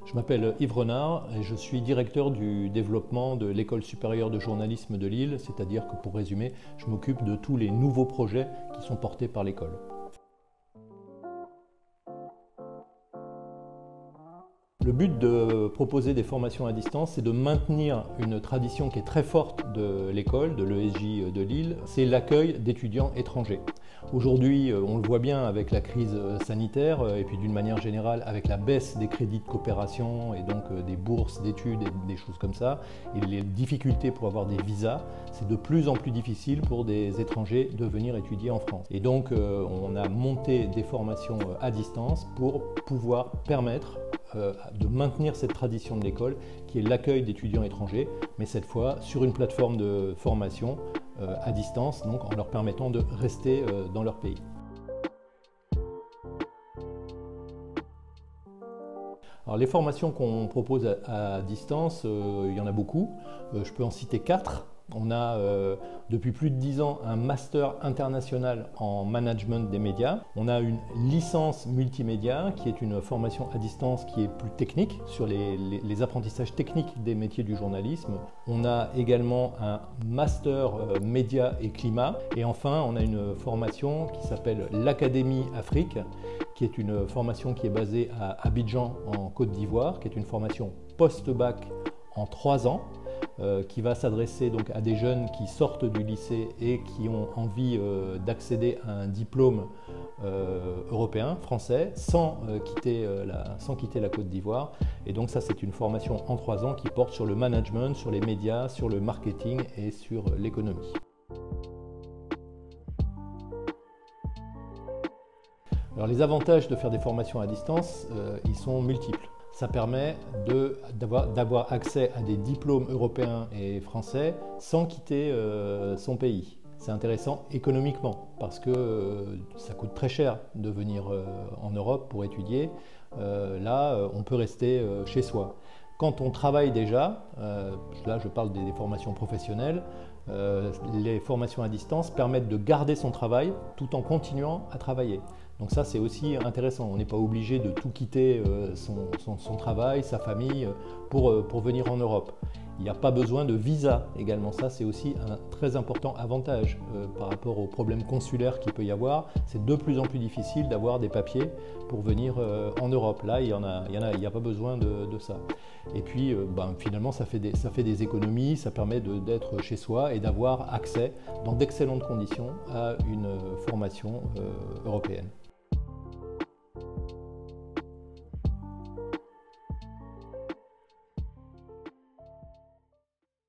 Je m'appelle Yves Renard et je suis directeur du développement de l'École supérieure de journalisme de Lille, c'est-à-dire que pour résumer, je m'occupe de tous les nouveaux projets qui sont portés par l'école. Le but de proposer des formations à distance, c'est de maintenir une tradition qui est très forte de l'école, de l'ESJ de Lille, c'est l'accueil d'étudiants étrangers. Aujourd'hui, on le voit bien avec la crise sanitaire et puis d'une manière générale avec la baisse des crédits de coopération et donc des bourses d'études et des choses comme ça, et les difficultés pour avoir des visas, c'est de plus en plus difficile pour des étrangers de venir étudier en France. Et donc on a monté des formations à distance pour pouvoir permettre de maintenir cette tradition de l'école qui est l'accueil d'étudiants étrangers, mais cette fois sur une plateforme de formation à distance, donc en leur permettant de rester dans leur pays. Alors, les formations qu'on propose à distance, il y en a beaucoup. Je peux en citer 4. On a depuis plus de 10 ans un master international en management des médias. On a une licence multimédia qui est une formation à distance qui est plus technique sur les apprentissages techniques des métiers du journalisme. On a également un master médias et climat. Et enfin, on a une formation qui s'appelle l'Académie Afrique, qui est une formation qui est basée à Abidjan en Côte d'Ivoire, qui est une formation post-bac en 3 ans. Qui va s'adresser donc à des jeunes qui sortent du lycée et qui ont envie d'accéder à un diplôme européen, français, sans quitter la Côte d'Ivoire. Et donc ça, c'est une formation en 3 ans qui porte sur le management, sur les médias, sur le marketing et sur l'économie. Alors les avantages de faire des formations à distance, ils sont multiples. Ça permet d'avoir accès à des diplômes européens et français sans quitter son pays. C'est intéressant économiquement parce que ça coûte très cher de venir en Europe pour étudier. Là, on peut rester chez soi. Quand on travaille déjà, là je parle des formations professionnelles, les formations à distance permettent de garder son travail tout en continuant à travailler. Donc ça, c'est aussi intéressant. On n'est pas obligé de tout quitter son travail, sa famille, pour venir en Europe. Il n'y a pas besoin de visa également. Ça, c'est aussi un très important avantage par rapport aux problèmes consulaires qu'il peut y avoir. C'est de plus en plus difficile d'avoir des papiers pour venir en Europe. Là, il n'y a pas besoin de ça. Et puis, finalement, ça fait des économies, ça permet d'être chez soi et d'avoir accès dans d'excellentes conditions à une formation européenne.